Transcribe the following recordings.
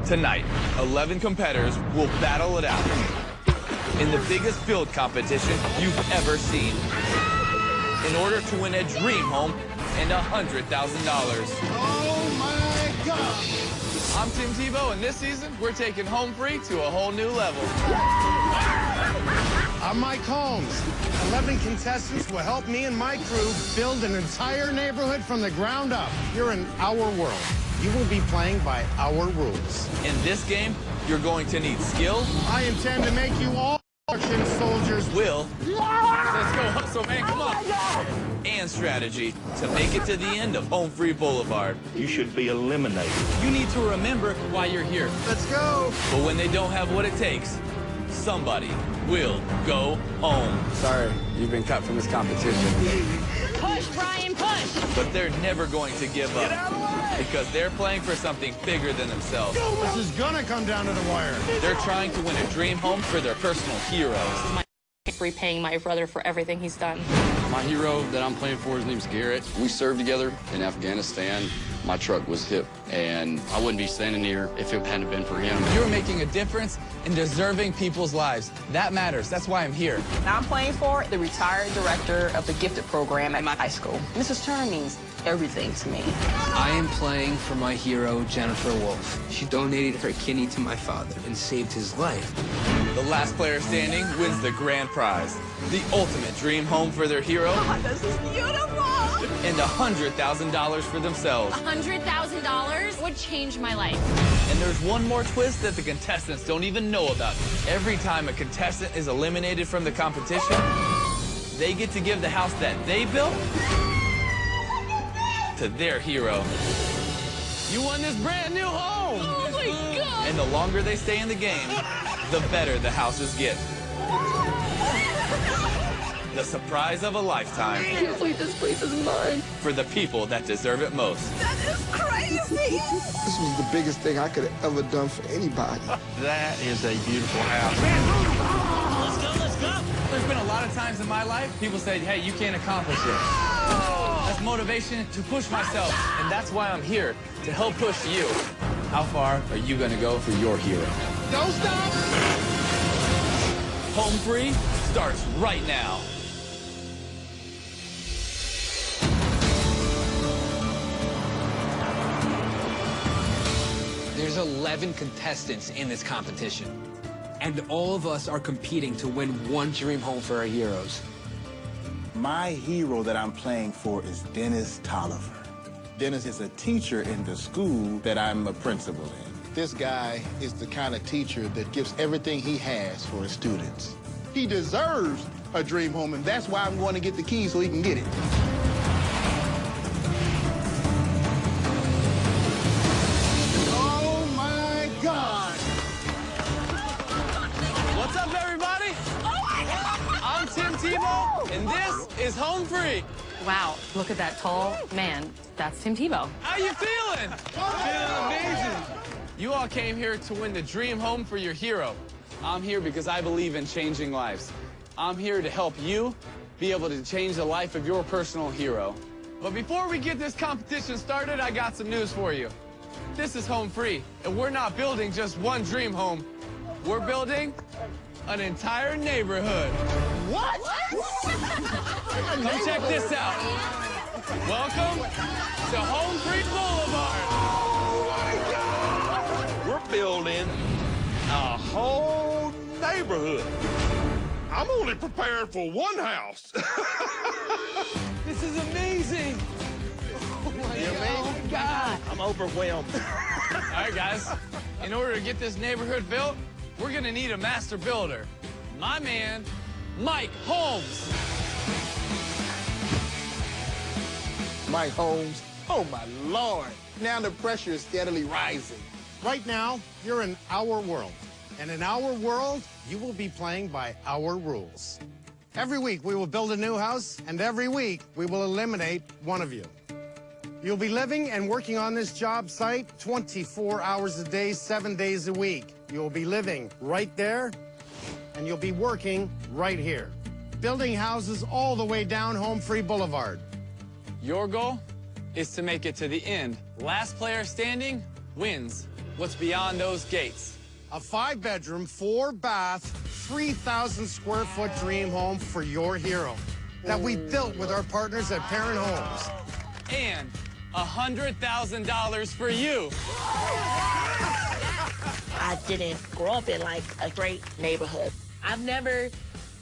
Tonight, 11 competitors will battle it out in the biggest build competition you've ever seen in order to win a dream home and $100,000. Oh, my God! I'm Tim Tebow, and this season, we're taking Home Free to a whole new level. I'm Mike Holmes. 11 contestants will help me and my crew build an entire neighborhood from the ground up. You're in our world. You will be playing by our rules. In this game, you're going to need skill. I intend to make you all Russian soldiers. Will. Let's go hustle, man, come on. And strategy to make it to the end of Home Free Boulevard. You should be eliminated. You need to remember why you're here. Let's go. But when they don't have what it takes, somebody will go home. Sorry, you've been cut from this competition. Push, Brian, push! But they're never going to give up. Get out of the way! Because they're playing for something bigger than themselves. This is gonna come down to the wire. They're trying to win a dream home for their personal heroes. Repaying my brother for everything he's done. My hero that I'm playing for, his name's Garrett. We served together in Afghanistan. My truck was hit, and I wouldn't be standing here if it hadn't been for him. You're making a difference in deserving people's lives. That matters. That's why I'm here. I'm playing for the retired director of the gifted program at my high school. Mrs. Turner means everything to me. I am playing for my hero, Jennifer Wolfe. She donated her kidney to my father and saved his life. The last player standing wins the grand prize, the ultimate dream home for their hero. God, this is beautiful! And $100,000 for themselves. $100,000 would change my life. And there's one more twist that the contestants don't even know about. Every time a contestant is eliminated from the competition, they get to give the house that they built to their hero. You won this brand new home! Oh my God! And the longer they stay in the game, the better the houses get. The surprise of a lifetime. I can't believe this place is mine. For the people that deserve it most. That is crazy! This was the biggest thing I could have ever done for anybody. That is a beautiful house. Let's go! There's been a lot of times in my life, people say, hey, you can't accomplish it. That's motivation to push myself, and that's why I'm here, to help push you. How far are you gonna go for your hero? Don't stop! Home Free starts right now. There's 11 contestants in this competition, and all of us are competing to win one dream home for our heroes. My hero that I'm playing for is Dennis Tolliver. Dennis is a teacher in the school that I'm a principal in. This guy is the kind of teacher that gives everything he has for his students. He deserves a dream home, and that's why I'm going to get the keys so he can get it. Oh, my God! What's up, everybody? Oh my God! I'm Tim Tebow, and this is Home Free. Wow, look at that tall man. That's Tim Tebow. How you feeling? Feeling amazing. You all came here to win the dream home for your hero. I'm here because I believe in changing lives. I'm here to help you be able to change the life of your personal hero. But before we get this competition started, I got some news for you. This is Home Free, and we're not building just one dream home. We're building an entire neighborhood. What? Come check this out. Welcome to Home Free Boulevard. We're building a whole neighborhood. I'm only prepared for one house. This is amazing. Oh, God. I'm overwhelmed. All right, guys. In order to get this neighborhood built, we're going to need a master builder. My man, Mike Holmes. Mike Holmes. Oh, my Lord. Now the pressure is steadily rising. Right now, you're in our world. And in our world, you will be playing by our rules. Every week, we will build a new house, and every week, we will eliminate one of you. You'll be living and working on this job site 24 hours a day, 7 days a week. You'll be living right there, and you'll be working right here. Building houses all the way down Home Free Boulevard. Your goal is to make it to the end. Last player standing wins what's beyond those gates. A 5-bedroom, 4-bath, 3,000 square foot dream home for your hero that we built with our partners at Parent Homes. And $100,000 for you. I didn't grow up in like a great neighborhood. I've never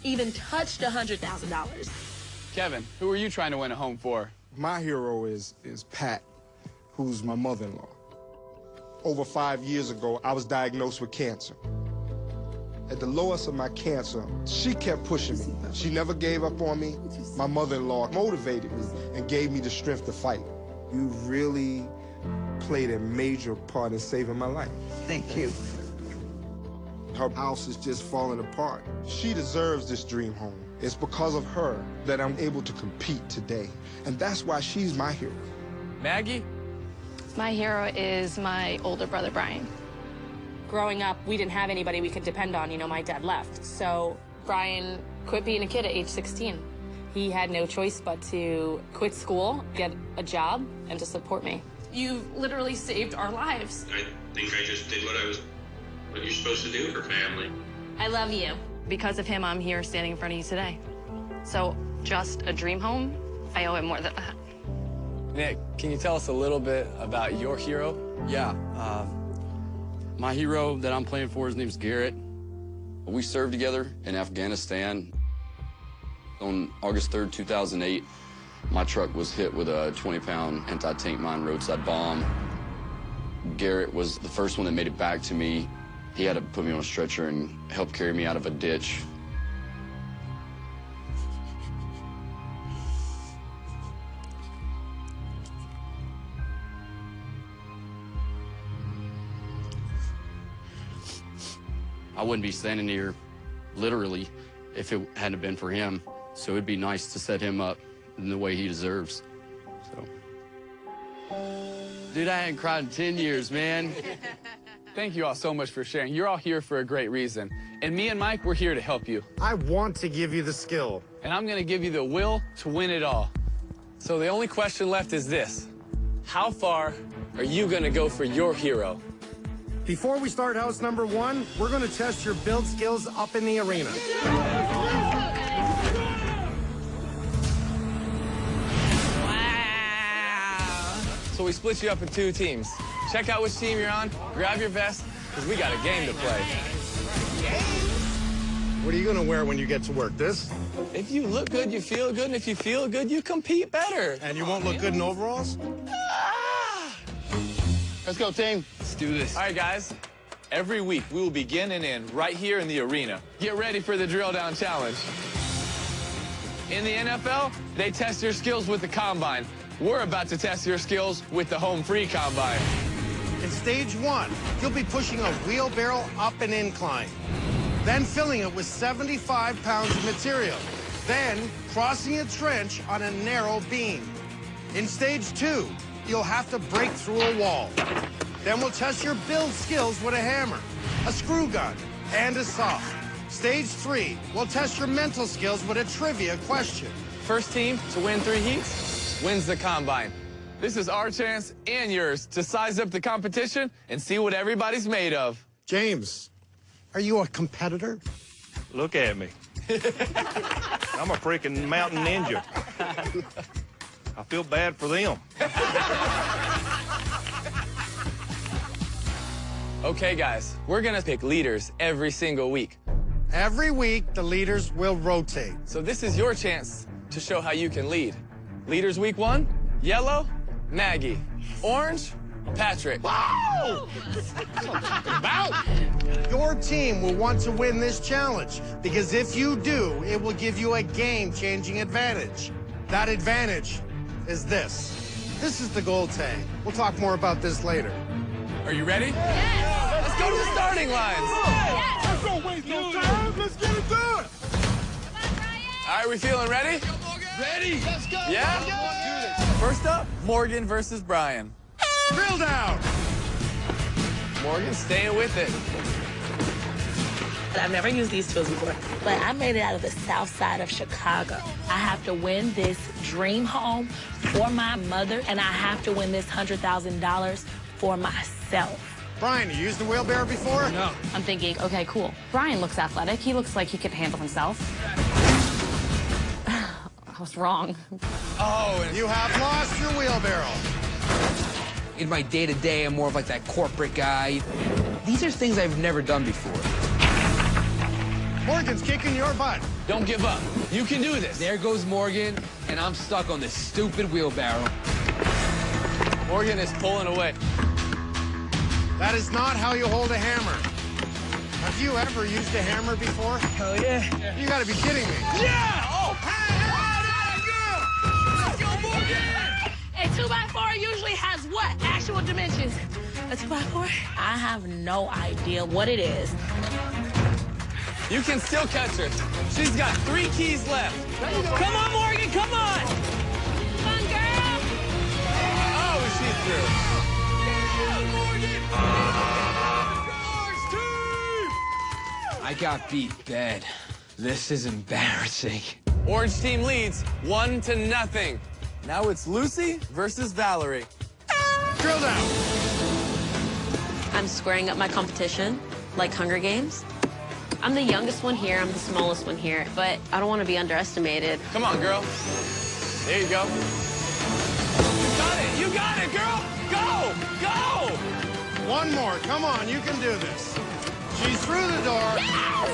even touched $100,000. Kevin, who are you trying to win a home for? My hero is Pat, who's my mother-in-law. Over 5 years ago, I was diagnosed with cancer. At the lowest of my cancer, she kept pushing me. She never gave up on me. My mother-in-law motivated me and gave me the strength to fight. You really played a major part in saving my life. Thank you. Her house is just falling apart. She deserves this dream home. It's because of her that I'm able to compete today. And that's why she's my hero. Maggie? My hero is my older brother, Brian. Growing up, we didn't have anybody we could depend on. You know, my dad left. So Brian quit being a kid at age 16. He had no choice but to quit school, get a job, and to support me. You've literally saved our lives. I think I just did what you're supposed to do for family. I love you. Because of him, I'm here standing in front of you today. So just a dream home, I owe him more than that. Nick, can you tell us a little bit about your hero? Yeah, my hero that I'm playing for, his name's Garrett. We served together in Afghanistan. On August 3rd, 2008, my truck was hit with a 20-pound anti-tank mine roadside bomb. Garrett was the first one that made it back to me. He had to put me on a stretcher and help carry me out of a ditch. I wouldn't be standing here, literally, if it hadn't been for him. So it'd be nice to set him up in the way he deserves. So, dude, I hadn't cried in 10 years, man. Thank you all so much for sharing. You're all here for a great reason. And me and Mike, we're here to help you. I want to give you the skill. And I'm gonna give you the will to win it all. So the only question left is this. How far are you gonna go for your hero? Before we start house number 1, we're going to test your build skills up in the arena. So we split you up in 2 teams. Check out which team you're on, grab your vest, because we got a game to play. What are you going to wear when you get to work? This? If you look good, you feel good, and if you feel good, you compete better. And you won't look good in overalls? Let's go, team. Let's do this. All right, guys. Every week, we will begin and end right here in the arena. Get ready for the drill down challenge. In the NFL, they test your skills with the combine. We're about to test your skills with the home free combine. In stage 1, you'll be pushing a wheelbarrow up an incline, then filling it with 75 pounds of material, then crossing a trench on a narrow beam. In stage 2, you'll have to break through a wall. Then we'll test your build skills with a hammer, a screw gun, and a saw. Stage 3, we'll test your mental skills with a trivia question. First team to win 3 heats wins the combine. This is our chance and yours to size up the competition and see what everybody's made of. James, are you a competitor? Look at me. I'm a freaking mountain ninja. I feel bad for them. Okay, guys, we're gonna pick leaders every single week. Every week, the leaders will rotate. So this is your chance to show how you can lead. Leaders week 1, yellow, Maggie. Orange, Patrick. Wow! Your team will want to win this challenge because if you do, it will give you a game-changing advantage. That advantage is this. This is the gold tag. We'll talk more about this later. Are you ready? Yes. Let's go to the starting lines. Yes. Let's don't waste no time. Let's get it done. All right, we feeling ready? Ready? Let's go. Yeah? Let's do First up, Morgan versus Brian. Drill down. Morgan staying with it. I've never used these tools before, but I made it out of the south side of Chicago. I have to win this dream home for my mother, and I have to win this $100,000 for myself. Brian, you used the wheelbarrow before? No. I'm thinking, okay, cool. Brian looks athletic. He looks like he could handle himself. I was wrong. Oh, and you have lost your wheelbarrow. In my day-to-day, I'm more of like that corporate guy. These are things I've never done before. Morgan's kicking your butt. Don't give up. You can do this. There goes Morgan, and I'm stuck on this stupid wheelbarrow. Morgan is pulling away. That is not how you hold a hammer. Have you ever used a hammer before? Hell yeah. You gotta be kidding me. Yeah! Oh! Hey, girl! Let's go, Morgan! A 2x4 usually has what? Actual dimensions. A 2x4? I have no idea what it is. You can still catch her. She's got 3 keys left. Come on, Morgan, come on! Come on, girl! Oh, she's through. I got beat bad. This is embarrassing. Orange team leads 1-0. Now it's Lucy versus Valerie. Drill down. I'm squaring up my competition, like Hunger Games. I'm the youngest one here, I'm the smallest one here, but I don't want to be underestimated. Come on, girl. There you go. You got it, girl! Go! Go! One more. Come on, you can do this. She's through the door. Yes!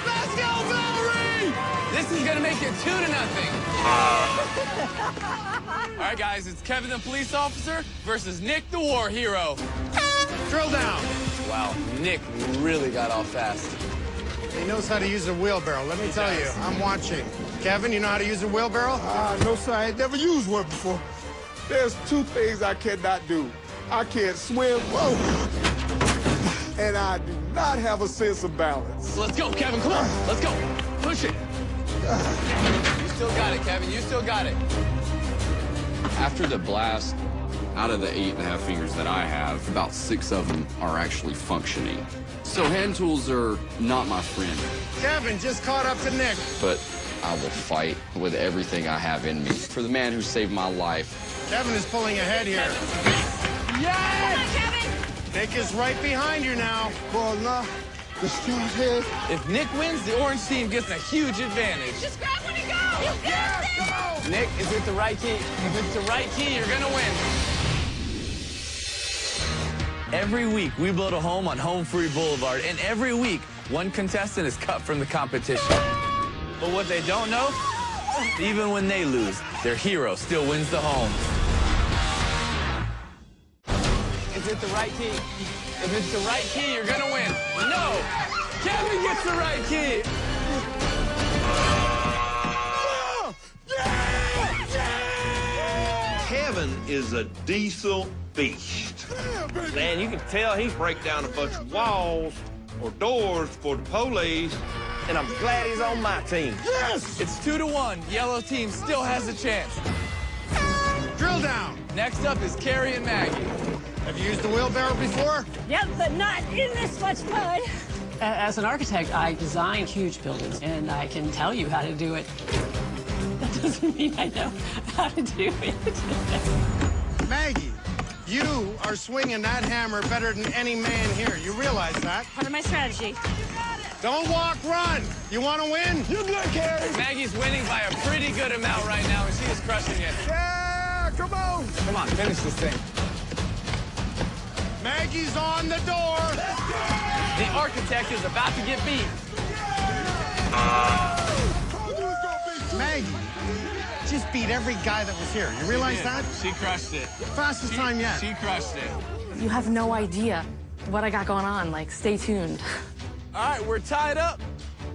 Let's go, Valerie! This is gonna make it 2-0. All right, guys, it's Kevin the police officer versus Nick the war hero. Drill down. Wow, Nick really got off fast. He knows how to use a wheelbarrow. Let me tell you, I'm watching. Kevin, you know how to use a wheelbarrow? No, sir, I ain't never used one before. There's 2 things I cannot do. I can't swim, and I do not have a sense of balance. Let's go, Kevin, come on. Let's go. Push it. You still got it, Kevin. You still got it. After the blast, out of the 8.5 fingers that I have, about 6 of them are actually functioning. So hand tools are not my friend. Kevin just caught up to Nick. But I will fight with everything I have in me for the man who saved my life. Kevin is pulling ahead here. Yes! Come on, Kevin! Nick is right behind you now. Well, nah, the strong head. If Nick wins, the orange team gets a huge advantage. Just grab one and go! You got this! Nick, is it the right key? If it's the right key, you're gonna win. Every week, we build a home on Home Free Boulevard, and every week, one contestant is cut from the competition. But what they don't know, even when they lose, their hero still wins the home. Is it the right key? If it's the right key, you're gonna win. No! Kevin gets the right key! Kevin is a diesel beast. Man, you can tell he break down a bunch of walls or doors for the police, and I'm glad he's on my team. Yes! It's 2-1. Yellow team still has a chance. Drill down. Next up is Carrie and Maggie. Have you used the wheelbarrow before? Yep, but not in this much mud. As an architect, I design huge buildings, and I can tell you how to do it. That doesn't mean I know how to do it. Maggie, you are swinging that hammer better than any man here. You realize that? Part of my strategy. Don't walk, run. You want to win? You good, Carrie? Maggie's winning by a pretty good amount right now, and she is crushing it. Yeah, come on. Come on, finish this thing. Maggie's on the door. The architect is about to get beat. Maggie just beat every guy that was here. You realize that? She crushed it. Fastest time yet. She crushed it. You have no idea what I got going on. Like, stay tuned. All right, we're tied up.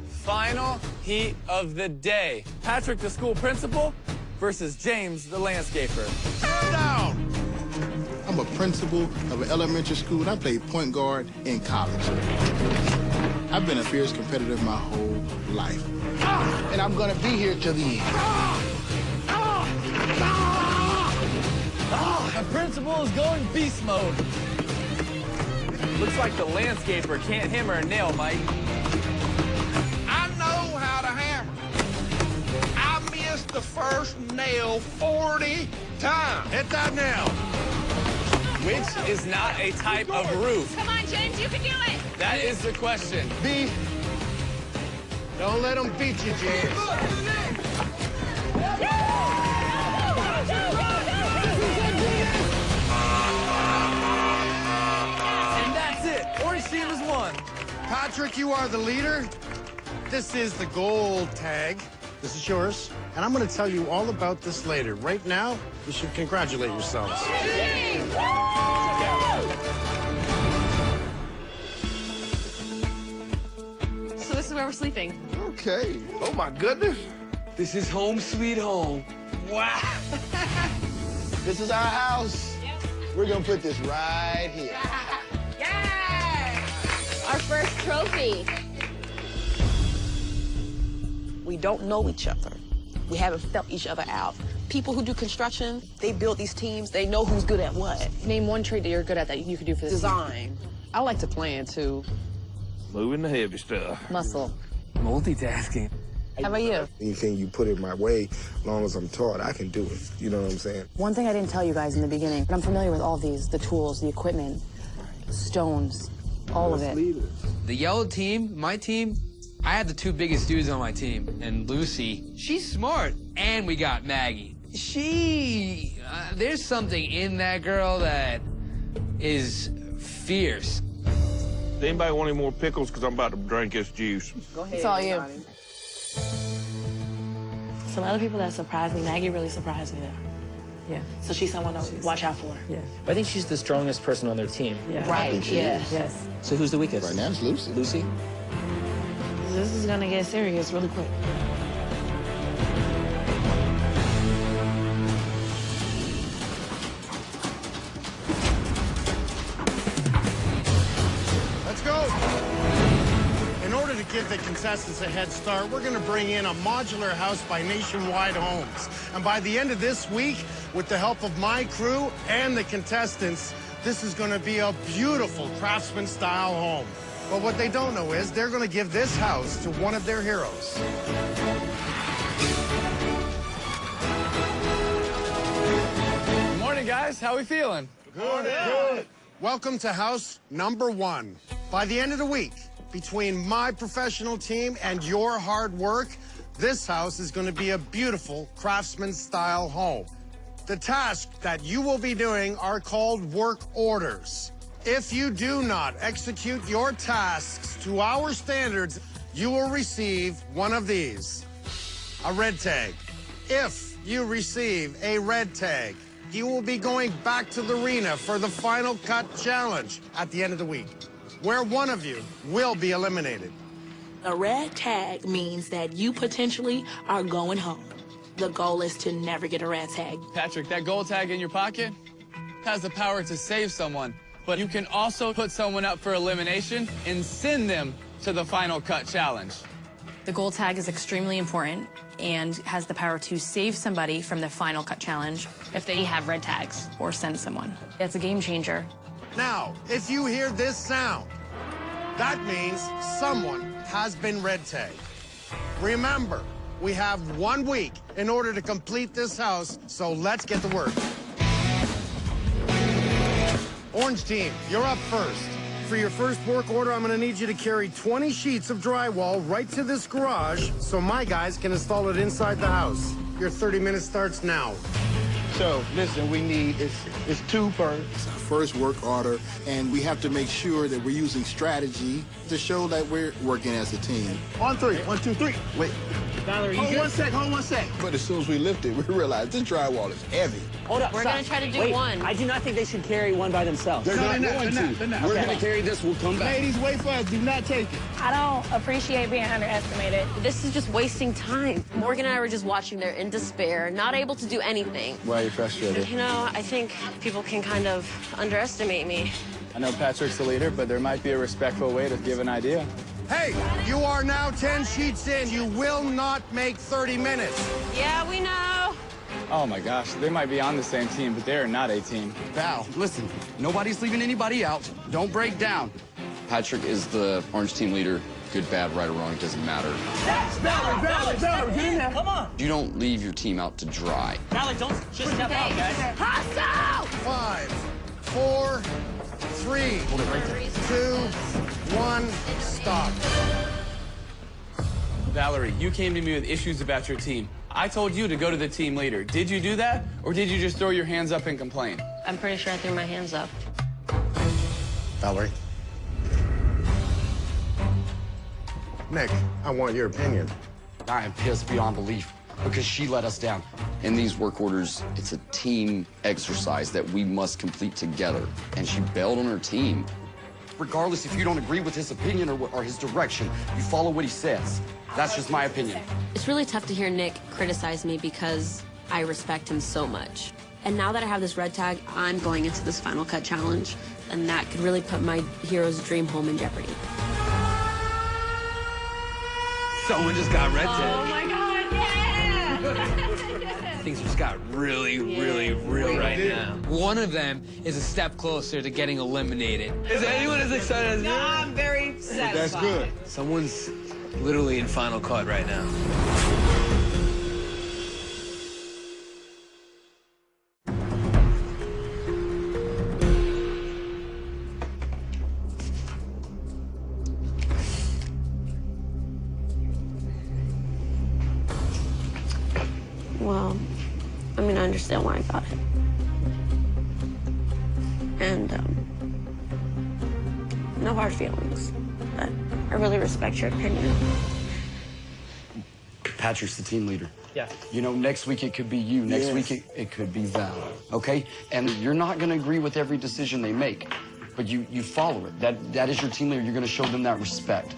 Final heat of the day. Patrick, the school principal, versus James, the landscaper. Turn down. I'm a principal of an elementary school, and I played point guard in college. I've been a fierce competitor my whole life. And I'm gonna be here till the end. The principal is going beast mode. Looks like the landscaper can't hammer a nail, Mike. I know how to hammer. I missed the first nail 40 times. Hit that nail. Which is not a type of roof? Come on, James, you can do it. That is the question. B. Don't let them beat you, James. And that's it. Orange team has won. Patrick, you are the leader. This is the gold tag. This is yours. And I'm going to tell you all about this later. Right now, you should congratulate yourselves. So this is where we're sleeping. Okay. Oh, my goodness. This is home sweet home. Wow. This is our house. We're going to put this right here. Our first trophy. We don't know each other. We haven't felt each other out. People who do construction, they build these teams. They know who's good at what. Name one trait that you're good at that you could do for this Design. I like to plan, too. Moving the heavy stuff. Muscle. Multitasking. How about you? Anything you put in my way, as long as I'm taught, I can do it. You know what I'm saying? One thing I didn't tell you guys in the beginning, but I'm familiar with all these, the tools, the equipment, stones, all of it. The yellow team, my team, I had the two biggest dudes on my team. And Lucy, she's smart. And we got Maggie. There's something in that girl that is fierce. Does anybody want any more pickles? Because I'm about to drink this juice. Go ahead. It's all you. Some other people that surprised me, Maggie really surprised me though. Yeah. So she's someone to watch out for. Yeah. But I think she's the strongest person on their team. Yeah. Right, yeah. Yes. So who's the weakest? Right now, it's Lucy. Lucy? This is gonna get serious really quick. Let's go. In order to give the contestants a head start, we're going to bring in a modular house by Nationwide Homes. And by the end of this week, with the help of my crew and the contestants, this is going to be a beautiful craftsman-style home. But what they don't know is they're going to give this house to one of their heroes. Good morning, guys. How we feeling? Good. Welcome to house number 1. By the end of the week, between my professional team and your hard work, this house is going to be a beautiful craftsman-style home. The tasks that you will be doing are called work orders. If you do not execute your tasks to our standards, you will receive one of these, a red tag. If you receive a red tag, you will be going back to the arena for the final cut challenge at the end of the week, where one of you will be eliminated. A red tag means that you potentially are going home. The goal is to never get a red tag. Patrick, that gold tag in your pocket has the power to save someone, but you can also put someone up for elimination and send them to the final cut challenge. The gold tag is extremely important and has the power to save somebody from the final cut challenge if they have red tags or send someone. It's a game changer. Now, if you hear this sound, that means someone has been red tagged. Remember, we have 1 week in order to complete this house, so let's get to work. Orange team, you're up first. For your first work order, I'm gonna need you to carry 20 sheets of drywall right to this garage so my guys can install it inside the house. Your 30 minutes starts now. So, listen, we need, it's 2 per. It's our first work order, and we have to make sure that we're using strategy to show that we're working as a team. On 3, 1, 2, 3. Wait. Valerie, hold 1 sec. But as soon as we lift it, we realize this drywall is heavy. Hold up, We're stop. gonna try to do Wait, one. I do not think they should carry one by themselves. They're not going to. We're gonna carry this, we'll come back. Ladies, wait for us. Do not take it. I don't appreciate being underestimated. This is just wasting time. Morgan and I were just watching there in despair, not able to do anything. Why are you frustrated? You know, I think people can kind of underestimate me. I know Patrick's the leader, but there might be a respectful way to give an idea. Hey, you are now 10 sheets in. You will not make 30 minutes. Yeah, we know. Oh my gosh, they might be on the same team, but they are not a team. Val, listen, nobody's leaving anybody out. Don't break down. Patrick is the orange team leader. Good, bad, right or wrong, it doesn't matter. Valerie, get in there. Come on. You don't leave your team out to dry. Valerie, don't just step out, guys. Hustle! 5, 4, 3, 2, 1, stop. Valerie, you came to me with issues about your team. I told you to go to the team leader. Did you do that, or did you just throw your hands up and complain? I'm pretty sure I threw my hands up. Valerie. Nick, I want your opinion. I am pissed beyond belief because she let us down. In these work orders, it's a team exercise that we must complete together, and she bailed on her team. Regardless if you don't agree with his opinion or his direction, you follow what he says. That's just my opinion. It's really tough to hear Nick criticize me because I respect him so much. And now that I have this red tag, I'm going into this final cut challenge, and that could really put my hero's dream home in jeopardy. Someone just got red tag. Oh my God, yeah! Things just got really, really real right now. One of them is a step closer to getting eliminated. Is anyone as excited as me? No, I'm very satisfied. That's good. Someone's literally in final cut right now. Well, I mean, I understand why I got it. And, no hard feelings, but I really respect your opinion. Patrick's the team leader. Yeah. You know, next week it could be you. Next week it could be Val, okay? And you're not going to agree with every decision they make, but you follow it. That is your team leader. You're going to show them that respect.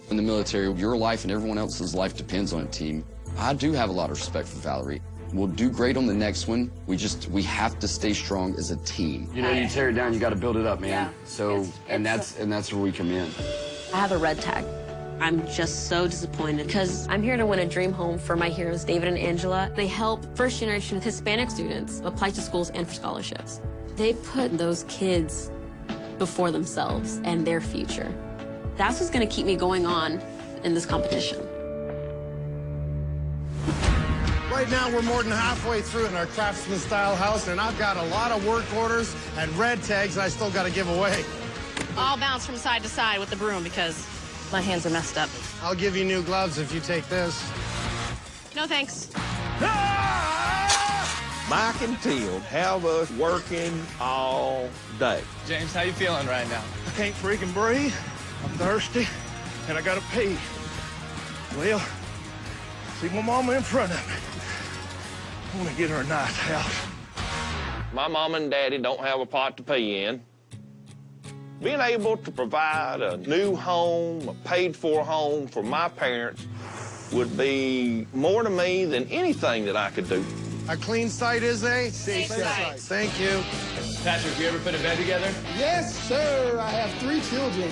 In the military, your life and everyone else's life depends on a team. I do have a lot of respect for Valerie. We'll do great on the next one. We have to stay strong as a team. You know, you tear it down, you got to build it up, man. Yeah. So, that's where we come in. I have a red tag. I'm just so disappointed because I'm here to win a dream home for my heroes, David and Angela. They help first-generation Hispanic students apply to schools and for scholarships. They put those kids before themselves and their future. That's what's going to keep me going on in this competition. Right now, we're more than halfway through in our Craftsman-style house, and I've got a lot of work orders and red tags I still got to give away. I'll bounce from side to side with the broom because my hands are messed up. I'll give you new gloves if you take this. No thanks. Mike and Tim have us working all day. James, how you feeling right now? I can't freaking breathe. I'm thirsty, and I gotta pee. Well, see my mama in front of me. I want to get her a nice house. My mom and daddy don't have a pot to pee in. Being able to provide a new home, a paid-for home for my parents would be more to me than anything that I could do. A clean site is a Safe site. Thank you. Patrick, you ever put a bed together? Yes, sir. I have 3 children.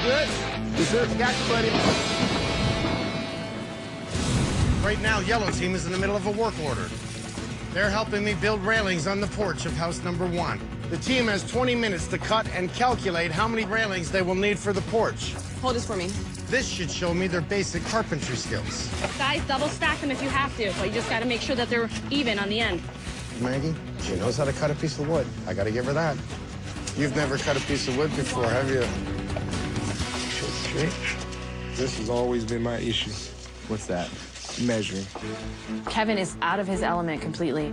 Good? Yes, sir. Got you, buddy. Right now, yellow team is in the middle of a work order. They're helping me build railings on the porch of house number 1. The team has 20 minutes to cut and calculate how many railings they will need for the porch. Hold this for me. This should show me their basic carpentry skills. Guys, double stack them if you have to, but you just got to make sure that they're even on the end. Maggie, she knows how to cut a piece of wood. I got to give her that. You've never cut a piece of wood before, have you? This has always been my issue. What's that? Measuring. Kevin is out of his element completely.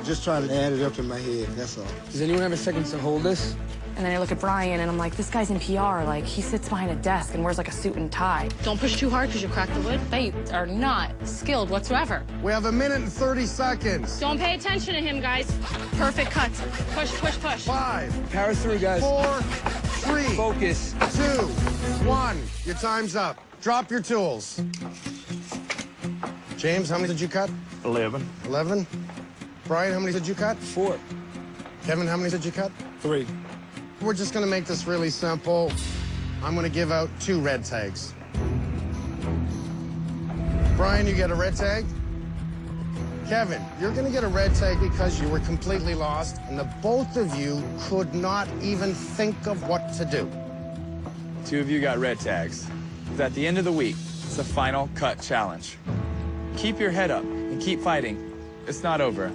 Just trying to add it up in my head, that's all. Does anyone have a second to hold this? And then I look at Brian and I'm like, this guy's in PR. Like, he sits behind a desk and wears like a suit and tie. Don't push too hard because you'll crack the wood. They are not skilled whatsoever. We have 1 minute and 30 seconds. Don't pay attention to him, guys. Perfect cuts. Push, push, push. 5, Power through, guys. 4, 3, Focus. 2, 1. Your time's up. Drop your tools. James, how many did you cut? 11. 11. Brian, how many did you cut? 4. Kevin, how many did you cut? 3. We're just gonna make this really simple. I'm gonna give out 2 red tags. Brian, you get a red tag. Kevin, you're gonna get a red tag because you were completely lost and the both of you could not even think of what to do. 2 of you got red tags. 'Cause at the end of the week, it's the final cut challenge. Keep your head up and keep fighting. it's not over.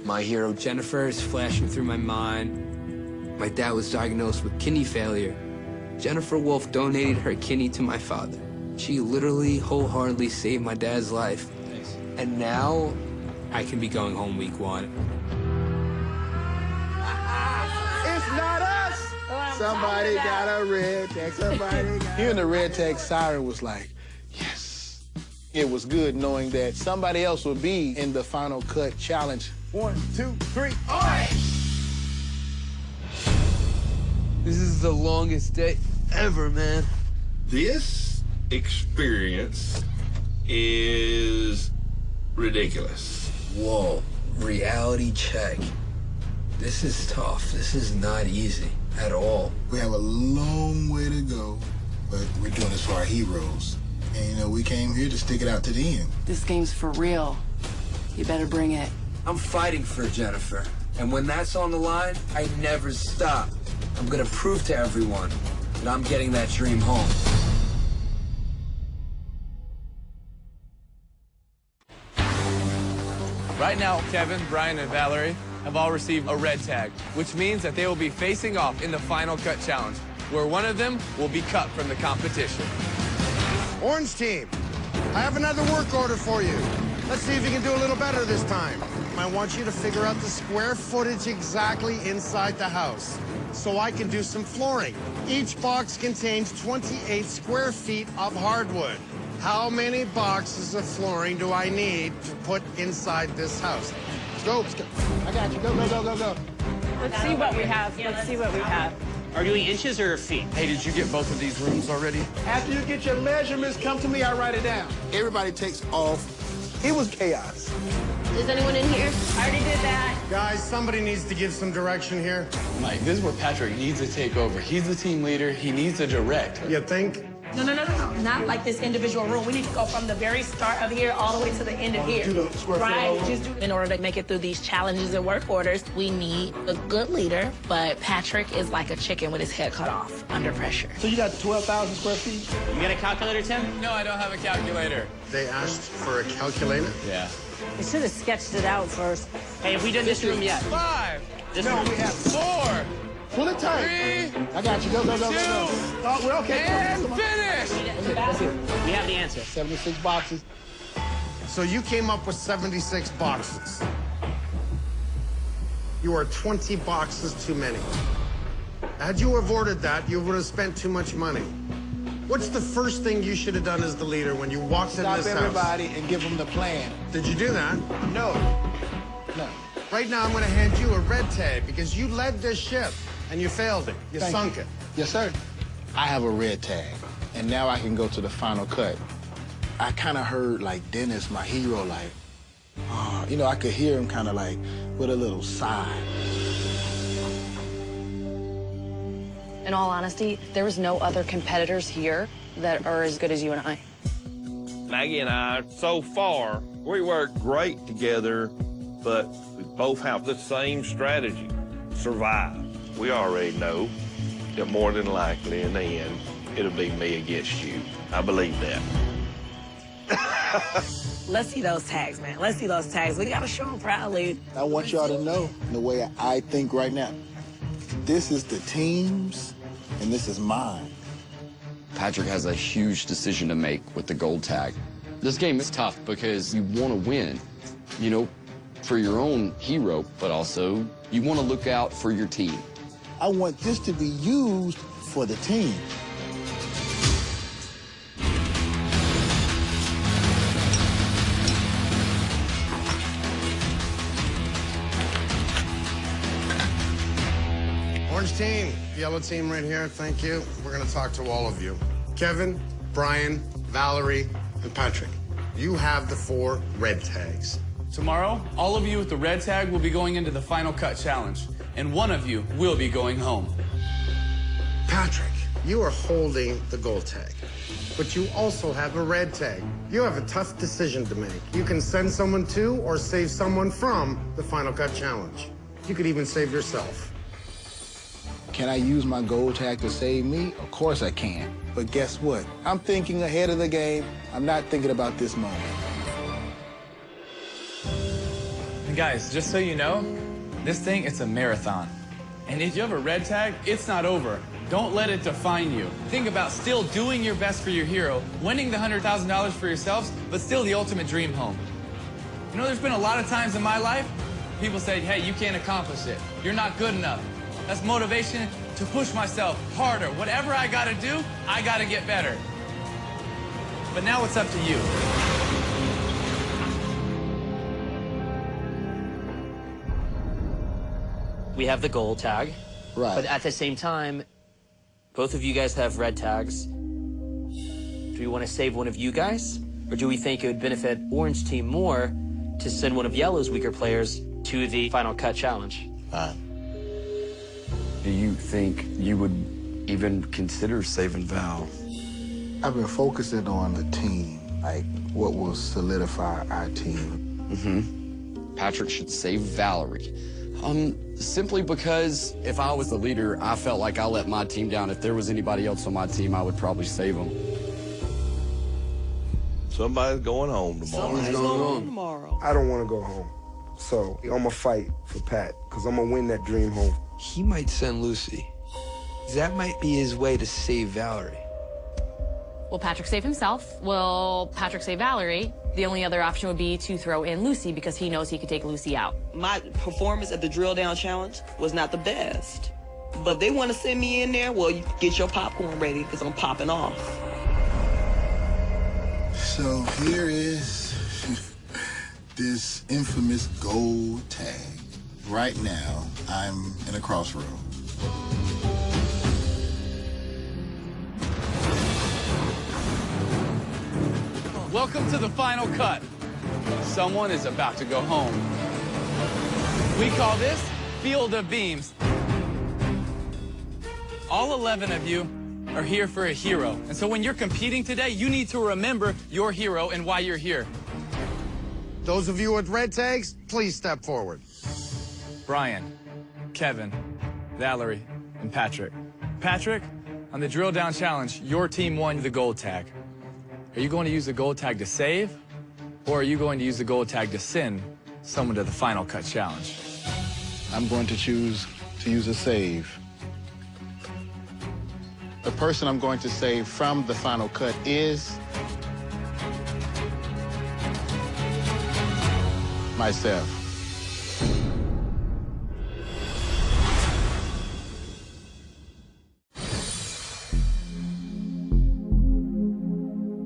My hero, Jennifer, is flashing through my mind. My dad was diagnosed with kidney failure. Jennifer Wolf donated her kidney to my father. She literally wholeheartedly saved my dad's life. Nice. And now I can be going home week 1. It's not us. Somebody got a red tag. Somebody got Hearing the red tag siren was like, yes. It was good knowing that somebody else would be in the Final Cut challenge. 1, 2, 3, all right. This is the longest day ever, man. This experience is ridiculous. Whoa, reality check. This is tough. This is not easy at all. We have a long way to go, but we're doing this for our heroes. And, you know, we came here to stick it out to the end. This game's for real. You better bring it. I'm fighting for Jennifer. And when that's on the line, I never stop. I'm gonna prove to everyone that I'm getting that dream home. Right now, Kevin, Brian, and Valerie have all received a red tag, which means that they will be facing off in the Final Cut Challenge, where one of them will be cut from the competition. Orange team, I have another work order for you. Let's see if you can do a little better this time. I want you to figure out the square footage exactly inside the house so I can do some flooring. Each box contains 28 square feet of hardwood. How many boxes of flooring do I need to put inside this house? Let's go. Let's go. I got you. Go, go, go, go, go. Let's see what we have. Let's see what we have. Are you doing inches or feet? Hey, did you get both of these rooms already? After you get your measurements, come to me, I write it down. Everybody takes off. It was chaos. Is anyone in here? I already did that. Guys, somebody needs to give some direction here. Mike, this is where Patrick needs to take over. He's the team leader. He needs to direct. You think? No. Not like this individual room. We need to go from the very start of here all the way to the end of here. Right? In order to make it through these challenges and work orders, we need a good leader, but Patrick is like a chicken with his head cut off under pressure. So you got 12,000 square feet? You got a calculator, Tim? No, I don't have a calculator. They asked for a calculator? Yeah. You should have sketched it out first. Hey, have we done this room yet? 5. This No, room. we have 4. Pull it tight. 3. I got you. Go, go, go, go, go. 2. Oh, we're okay. And Come on. finish. We have the answer. 76 boxes. So you came up with 76 boxes. You are 20 boxes too many. Had you avoided that, you would have spent too much money. What's the first thing you should have done as the leader when you walked in this house? Stop everybody and give them the plan. Did you do that? No. No. Right now, I'm going to hand you a red tag because you led this ship and you failed it. You Thank sunk you. it. Yes, sir. I have a red tag, and now I can go to the Final Cut. I kind of heard, like, Dennis, my hero, like, you know, I could hear him kind of like with a little sigh. In all honesty, there was no other competitors here that are as good as you and I. Maggie and I, so far, we work great together, but we both have the same strategy, survive. We already know that more than likely in the end, it'll be me against you. I believe that. Let's see those tags, man. Let's see those tags. We gotta show them proudly. I want y'all to know the way I think right now. This is the team's, and this is mine. Patrick has a huge decision to make with the gold tag. This game is tough because you want to win, you know, for your own hero, but also you want to look out for your team. I want this to be used for the team. Orange team, yellow team right here, thank you. We're gonna talk to all of you. Kevin, Brian, Valerie, and Patrick. You have the 4 red tags. Tomorrow, all of you with the red tag will be going into the Final Cut Challenge, and one of you will be going home. Patrick, you are holding the gold tag, but you also have a red tag. You have a tough decision to make. You can send someone to or save someone from the Final Cut Challenge. You could even save yourself. Can I use my gold tag to save me? Of course I can. But guess what? I'm thinking ahead of the game. I'm not thinking about this moment. Guys, just so you know, this thing, it's a marathon. And if you have a red tag, it's not over. Don't let it define you. Think about still doing your best for your hero, winning the $100,000 for yourselves, but still the ultimate dream home. You know, there's been a lot of times in my life, people say, hey, you can't accomplish it. You're not good enough. That's motivation to push myself harder. Whatever I gotta do, I gotta get better. But now it's up to you. We have the gold tag. Right. But at the same time, both of you guys have red tags. Do we want to save one of you guys? Or do we think it would benefit Orange Team more to send one of Yellow's weaker players to the Final Cut Challenge? Do you think you would even consider saving Val? I've been focusing on the team, like what will solidify our team. Patrick should save Valerie. Simply because if I was the leader, I felt like I let my team down. If there was anybody else on my team, I would probably save them. Somebody's going home tomorrow. Somebody's going home tomorrow. I don't want to go home. So I'm going to fight for Pat because I'm going to win that dream home. He might send Lucy. That might be his way to save Valerie. Will Patrick save himself? Will Patrick save Valerie? The only other option would be to throw in Lucy because he knows he could take Lucy out. My performance at the drill down challenge was not the best. But if they want to send me in there, well, you get your popcorn ready because I'm popping off. So here is this infamous gold tag. Right now, I'm in a crossroad. Welcome to the final cut. Someone is about to go home. We call this Field of Beams. All 11 of you are here for a hero. And so when you're competing today, you need to remember your hero and why you're here. Those of you with red tags, please step forward. Brian, Kevin, Valerie, and Patrick. Patrick, on the drill down challenge, your team won the gold tag. Are you going to use the gold tag to save, or are you going to use the gold tag to send someone to the Final Cut Challenge? I'm going to choose to use a save. The person I'm going to save from the Final Cut is myself.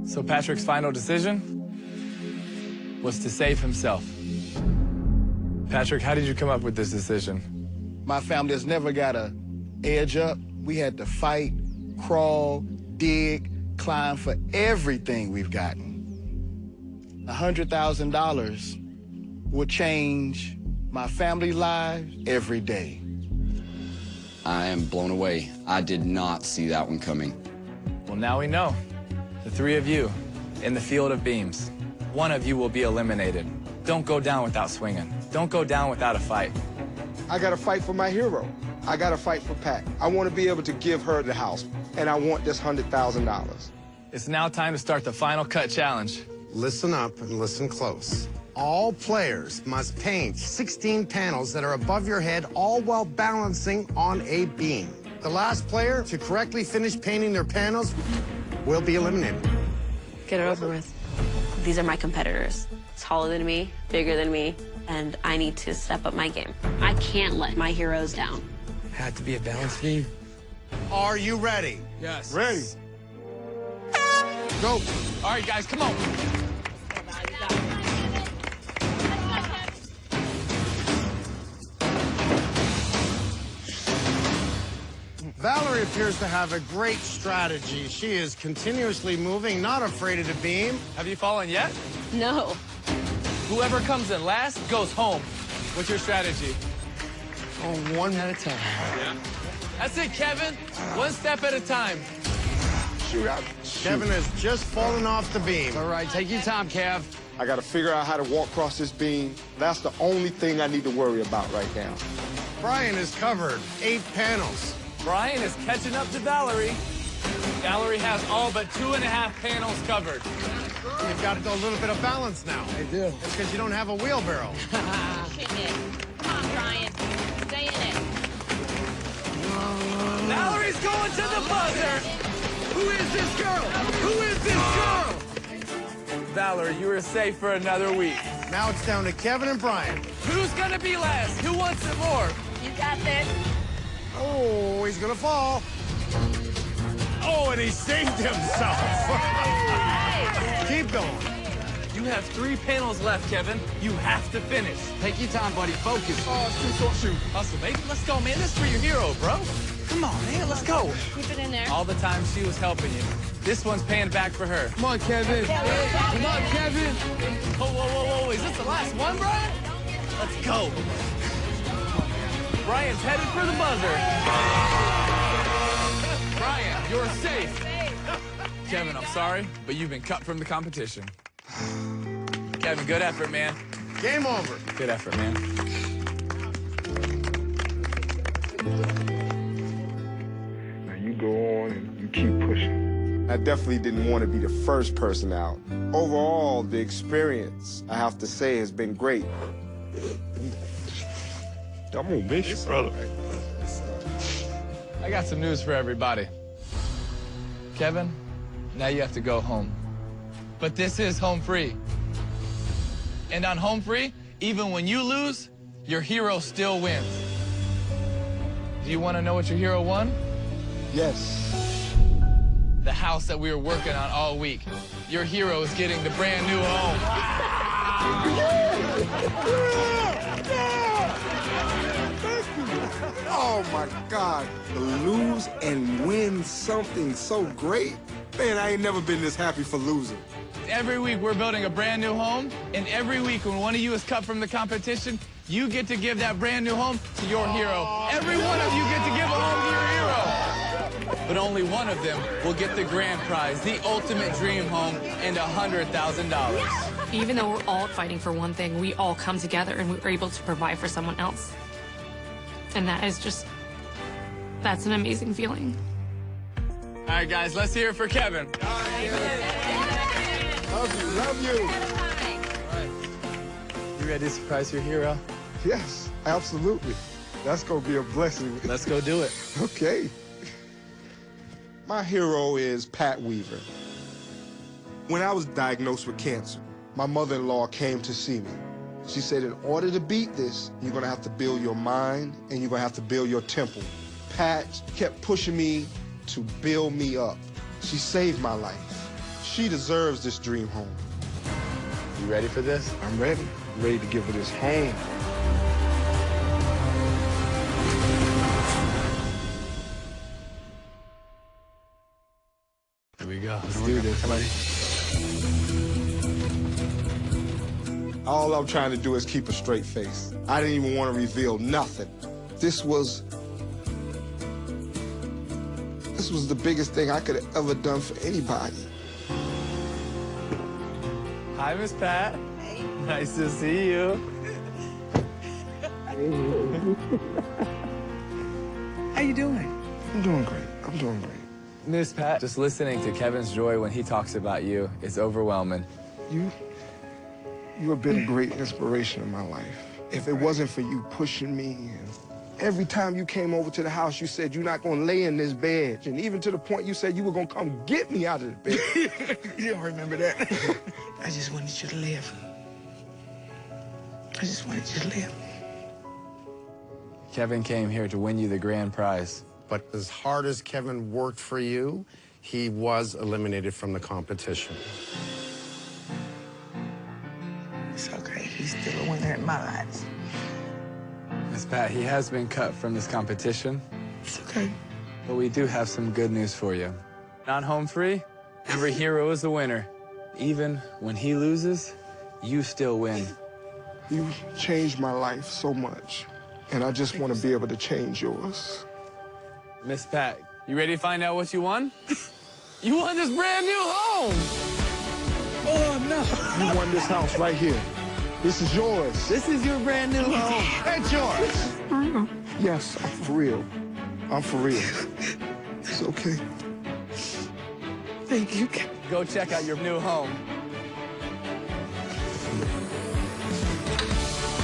So Patrick's final decision was to save himself. Patrick, how did you come up with this decision? My family has never got an edge up. We had to fight, crawl, dig, climb for everything we've gotten. $100,000 will change my family's lives every day. I am blown away. I did not see that one coming. Well, now we know. The three of you in the Field of Beams. One of you will be eliminated. Don't go down without swinging. Don't go down without a fight. I got to fight for my hero. I got to fight for Pat. I want to be able to give her the house, and I want this $100,000. It's now time to start the Final Cut Challenge. Listen up and listen close. All players must paint 16 panels that are above your head, all while balancing on a beam. The last player to correctly finish painting their panels will be eliminated. Get it over with. These are my competitors. Taller than me, bigger than me, and I need to step up my game. I can't let my heroes down. Had to be a balanced beam. Are you ready? Yes. Ready. Go. All right, guys, come on. Valerie appears to have a great strategy. She is continuously moving, not afraid of the beam. Have you fallen yet? No. Whoever comes in last goes home. What's your strategy? Oh, one at a time. Yeah. That's it, Kevin. One step at a time. Shoot out. Kevin has just fallen off the beam. All right, take your time, Kev. I got to figure out how to walk across this beam. That's the only thing I need to worry about right now. Brian has covered 8 panels. Brian is catching up to Valerie. Valerie has all but 2.5 panels covered. You've got a little bit of balance now. I do. It's because you don't have a wheelbarrow. Come on, Brian. Stay in it. Valerie's going to the buzzer. Who is this girl? Who is this girl? Valerie, you are safe for another week. Now it's down to Kevin and Brian. Who's gonna be last? Who wants it more? You got this. Oh, he's gonna fall. Oh, and he saved himself. Keep going. You have 3 panels left, Kevin. You have to finish. Take your time, buddy. Focus. Oh, shoot. Hustle, baby. Let's go, man. This is for your hero, bro. Come on, man. Let's go. Keep it in there. All the time she was helping you. This one's paying back for her. Come on, Kevin. Come on, Kevin. Whoa. Is this the last one, Brian? Let's go. Brian's headed for the buzzer. Brian, you're safe. Kevin, I'm sorry, but you've been cut from the competition. Kevin, good effort, man. Game over. Good effort, man. Now you go on and you keep pushing. I definitely didn't want to be the first person out. Overall, the experience, I have to say, has been great. I'm gonna miss you, brother. I got some news for everybody. Kevin, now you have to go home. But this is home free. And on home free, even when you lose, your hero still wins. Do you want to know what your hero won? Yes. The house that we were working on all week. Your hero is getting the brand new home. Oh my God, to lose and win something so great. Man, I ain't never been this happy for losing. Every week we're building a brand new home, and every week when one of you is cut from the competition, you get to give that brand new home to your hero. Every one of you get to give a home to your hero. But only one of them will get the grand prize, the ultimate dream home, and $100,000. Even though we're all fighting for one thing, we all come together and we're able to provide for someone else. And that is just, that's an amazing feeling. All right, guys, let's hear it for Kevin. Love you. You ready to surprise your hero? Yes, absolutely. That's gonna be a blessing. Let's go do it. Okay. My hero is Pat Weaver. When I was diagnosed with cancer, my mother-in-law came to see me. She said, in order to beat this, you're gonna have to build your mind and you're gonna have to build your temple. Pat kept pushing me to build me up. She saved my life. She deserves this dream home. You ready for this? I'm ready. I'm ready to give her this home. Here we go. Let's do this, buddy. All I'm trying to do is keep a straight face. I didn't even want to reveal nothing. This was the biggest thing I could have ever done for anybody. Hi, Miss Pat. Hey. Nice to see you. How you doing? I'm doing great. I'm doing great. Miss Pat, just listening to Kevin's joy when he talks about you is overwhelming. You have been a great inspiration in my life. If it wasn't for you pushing me, and every time you came over to the house, you said you're not gonna lay in this bed. And even to the point you said you were gonna come get me out of the bed. You don't remember that? I just wanted you to live. I just wanted you to live. Kevin came here to win you the grand prize. But as hard as Kevin worked for you, he was eliminated from the competition. It's okay. He's still a winner in my eyes. Miss Pat, he has been cut from this competition. It's okay. But we do have some good news for you. On home free, every hero is a winner. Even when he loses, you still win. You changed my life so much, and I just want to be able to change yours. Miss Pat, you ready to find out what you won? You won this brand new home! Oh, no. You won this house right here. This is yours. This is your brand new home. It's yours. Yes, I'm for real. I'm for real. It's okay. Thank you. Go check out your new home.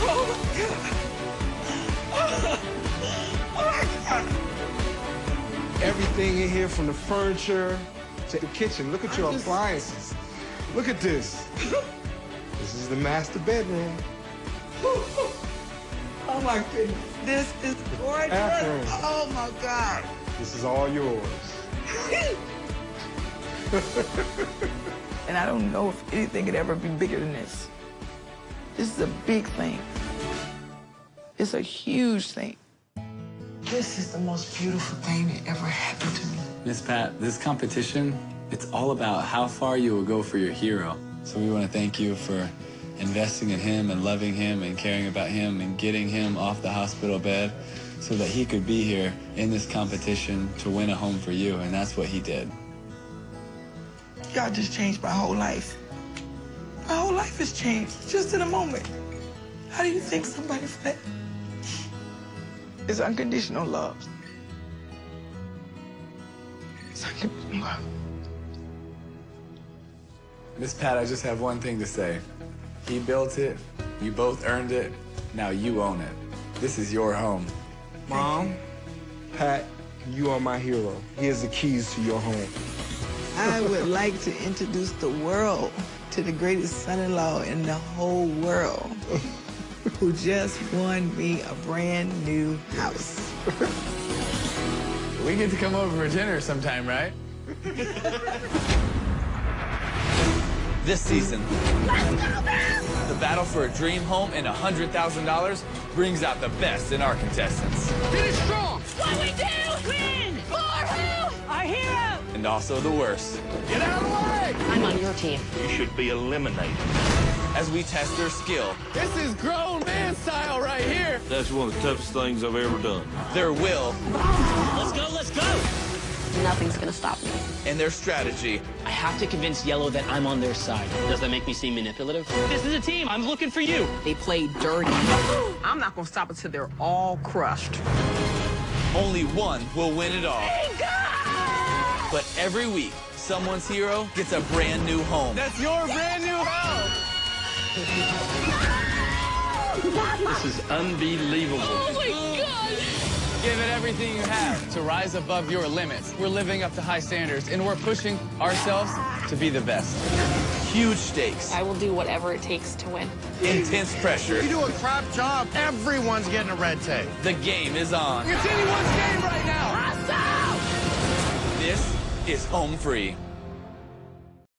Oh, my God. Everything in here, from the furniture to the kitchen. Look at your appliances. Look at this. This is the master bedroom. Oh, my goodness. This is gorgeous. Bathroom. Oh, my God. This is all yours. And I don't know if anything could ever be bigger than this. This is a big thing. It's a huge thing. This is the most beautiful thing that ever happened to me. Miss Pat, this competition, it's all about how far you will go for your hero. So we want to thank you for investing in him and loving him and caring about him and getting him off the hospital bed so that he could be here in this competition to win a home for you, and that's what he did. Y'all just changed my whole life. My whole life has changed just in a moment. How do you think somebody for that? It's unconditional love. It's unconditional love. Miss Pat, I just have one thing to say. He built it, you both earned it, now you own it. This is your home. Mom, Pat, you are my hero. Here's the keys to your home. I would like to introduce the world to the greatest son-in-law in the whole world, who just won me a brand new house. We get to come over for dinner sometime, right? This season, the battle for a dream home and $100,000 brings out the best in our contestants. Finish strong. What we do? Win! For who? Our hero! And also the worst. Get out of the way. I'm on your team. You should be eliminated. As we test their skill. This is grown man style right here. That's one of the toughest things I've ever done. Their will. Let's go, let's go! Nothing's gonna stop me. And their strategy. I have to convince Yellow that I'm on their side. Does that make me seem manipulative? This is a team. I'm looking for you. They played dirty. I'm not gonna stop until they're all crushed. Only one will win it all. But every week, someone's hero gets a brand new home. That's your brand new house. This is unbelievable. Oh my God! Give it everything you have to rise above your limits. We're living up to high standards, and we're pushing ourselves to be the best. Huge stakes. I will do whatever it takes to win. Intense pressure. You do a crap job, everyone's getting a red tape. The game is on. It's anyone's game right now. This is Home Free.